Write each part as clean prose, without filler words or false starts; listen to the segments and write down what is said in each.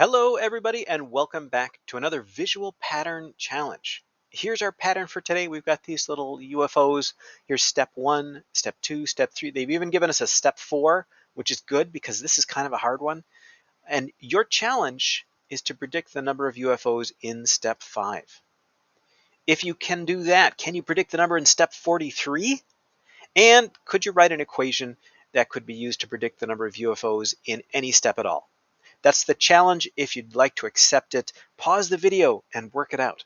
Hello everybody and welcome back to another visual pattern challenge. Here's our pattern for today. We've got these little UFOs. Here's step 1, step 2, step 3. They've even given us a step 4, which is good because this is kind of a hard one. And your challenge is to predict the number of UFOs in step 5. If you can do that, can you predict the number in step 43? And could you write an equation that could be used to predict the number of UFOs in any step at all? That's the challenge. If you'd like to accept it, pause the video and work it out.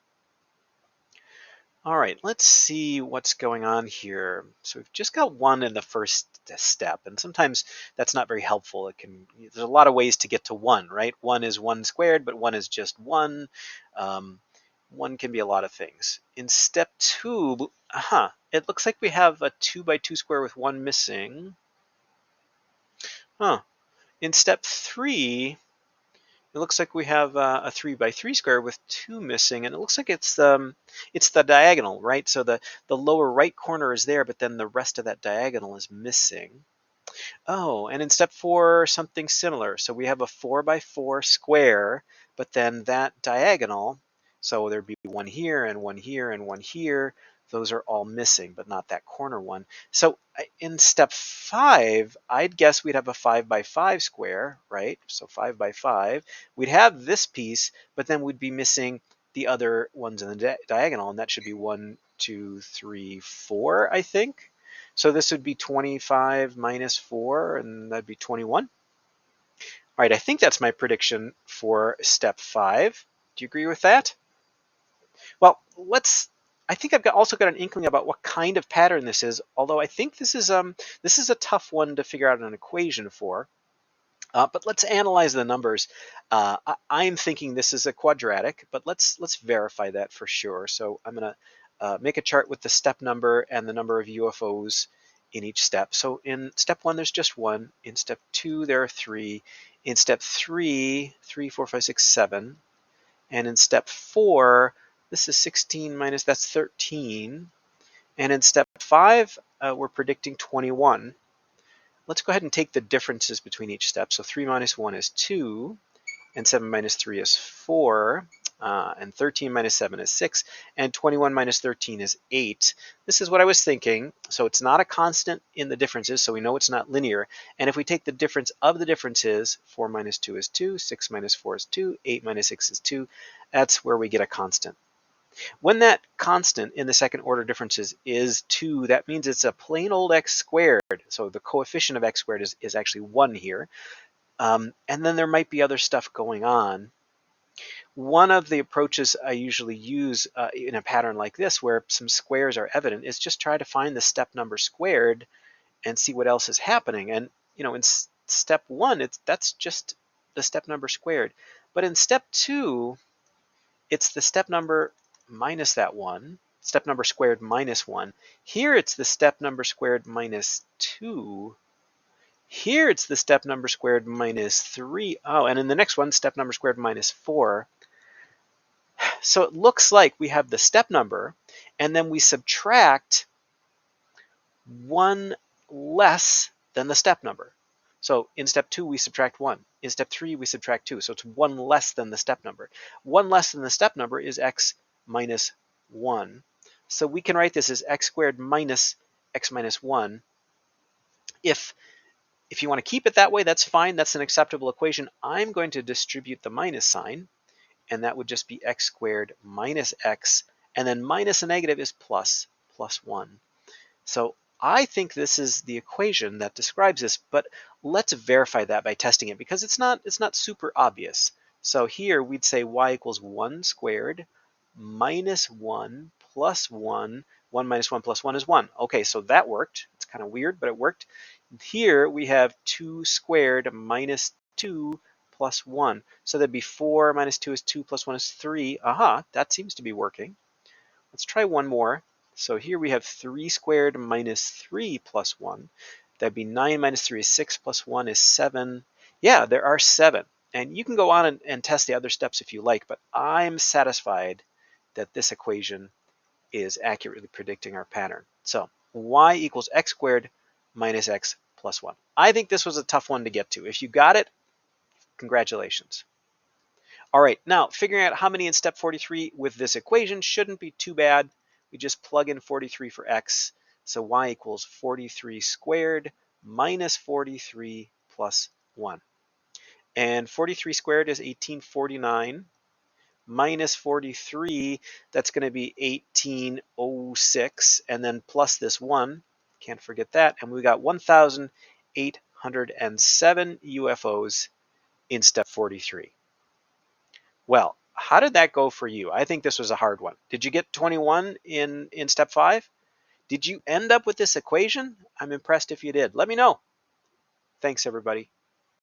All right, let's see what's going on here. So we've just got 1 in the first step, and sometimes that's not very helpful. There's a lot of ways to get to 1, right? 1 is 1 squared, but 1 is just 1. 1 can be a lot of things. In step 2, it looks like we have a 2 by 2 square with 1 missing. In step 3, it looks like we have a 3 by 3 square with 2 missing, and it looks like it's the diagonal, right? So the lower right corner is there, but then the rest of that diagonal is missing. Oh, and in step 4, something similar. So we have a 4 by 4 square, but then that diagonal, so there'd be 1 here and 1 here and 1 here. Those are all missing, but not that corner one. So in step 5, I'd guess we'd have a 5 by 5 square, right? So 5 by 5. We'd have this piece, but then we'd be missing the other ones in the diagonal, and that should be 1, 2, 3, 4, I think. So this would be 25 minus 4, and that'd be 21. All right, I think that's my prediction for step 5. Do you agree with that? Well, I think I've also got an inkling about what kind of pattern this is, although I think this is a tough one to figure out an equation for. But let's analyze the numbers. I'm thinking this is a quadratic, but let's verify that for sure. So I'm going to make a chart with the step number and the number of UFOs in each step. So in step 1, there's just 1. In step 2, there are 3. In step 3, 3, 4, 5, 6, 7. And in step 4, this is 16 minus, that's 13. And in step 5, we're predicting 21. Let's go ahead and take the differences between each step. So 3 minus 1 is 2, and 7 minus 3 is 4, and 13 minus 7 is 6, and 21 minus 13 is 8. This is what I was thinking. So it's not a constant in the differences, so we know it's not linear. And if we take the difference of the differences, 4 minus 2 is 2, 6 minus 4 is 2, 8 minus 6 is 2, that's where we get a constant. When that constant in the second order differences is 2, that means it's a plain old x squared. So the coefficient of x squared is actually 1 here. And then there might be other stuff going on. One of the approaches I usually use in a pattern like this, where some squares are evident, is just try to find the step number squared and see what else is happening. And in step 1, that's just the step number squared. But in step 2, it's the step number minus that 1, step number squared minus 1. Here it's the step number squared minus 2. Here it's the step number squared minus 3. Oh, and in the next one, step number squared minus 4. So it looks like we have the step number, and then we subtract 1 less than the step number. So in step 2, we subtract 1. In step 3, we subtract 2. So it's 1 less than the step number. 1 less than the step number is x minus 1. So we can write this as x squared minus x minus 1. If you want to keep it that way, that's fine. That's an acceptable equation. I'm going to distribute the minus sign, and that would just be x squared minus x, and then minus a negative is plus 1. So I think this is the equation that describes this, but let's verify that by testing it, because it's not super obvious. So here we'd say y equals 1 squared minus 1 plus 1. 1 minus 1 plus 1 is 1. Okay, so that worked. It's kind of weird, but it worked. Here we have 2 squared minus 2 plus 1. So that'd be 4 minus 2 is 2 plus 1 is 3. Aha, that seems to be working. Let's try one more. So here we have 3 squared minus 3 plus 1. That'd be 9 minus 3 is 6 plus 1 is 7. Yeah, there are 7. And you can go on and test the other steps if you like, but I'm satisfied that this equation is accurately predicting our pattern. So y equals x squared minus x plus 1. I think this was a tough one to get to. If you got it, congratulations. All right, now figuring out how many in step 43 with this equation shouldn't be too bad. We just plug in 43 for x. So y equals 43 squared minus 43 plus 1. And 43 squared is 1849 minus 43, that's going to be 1806, and then plus this 1, can't forget that, and we got 1,807 UFOs in step 43. Well, how did that go for you? I think this was a hard one. Did you get 21 in step 5? Did you end up with this equation? I'm impressed if you did. Let me know. Thanks, everybody.